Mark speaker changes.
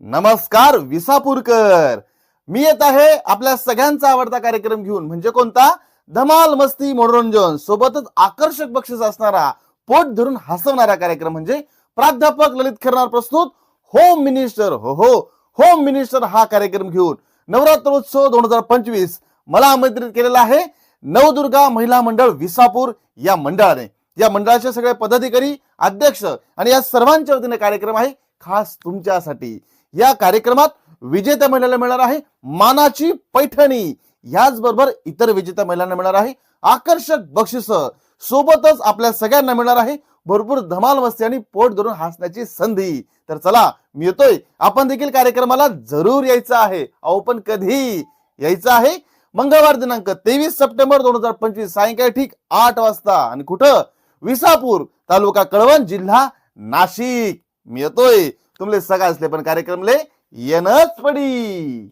Speaker 1: नमस्कार विसापूरकर. मी येत आहे आपल्या सगळ्यांचा आवडता कार्यक्रम घेऊन, म्हणजे कोणता? धमाल मस्ती मनोरंजन सोबतच आकर्षक बक्षीस असणारा, पोट धरून हसवणारा कार्यक्रम म्हणजे प्राध्यापक ललित खैरनार प्रस्तुत होम मिनिस्टर. होम मिनिस्टर हा कार्यक्रम घेऊन नवरात्रोत्सव 2025 मला आमंत्रित केलेला आहे नवदुर्गा महिला मंडळ विसापूर या मंडळाने. या मंडळाचे सगळे पदाधिकारी, अध्यक्ष आणि या सर्वांच्या वतीने कार्यक्रम आहे खास तुमच्यासाठी. या कार्यक्रमात विजेत्या महिलांना मिळणार आहे मानाची पैठणी, याचबरोबर इतर विजेत्या महिलांना मिळणार आहे आकर्षक बक्षीस, सोबतच आपल्या सगळ्यांना मिळणार आहे भरपूर धमाल मस्ती आणि पोट धरून हसण्याची संधी. तर चला, मी येतोय, आपण देखील कार्यक्रमाला जरूर यायचं आहे. अहो पण कधी यायचं आहे? मंगळवार दिनांक 23 सप्टेंबर 2025 सायंकाळी ठीक 8 वाजता. आणि कुठं? विसापूर, तालुका कळवण, जिल्हा नाशिक. मी येतोय. तुमले सगळा असले पण कार्यक्रमले येणच पडी.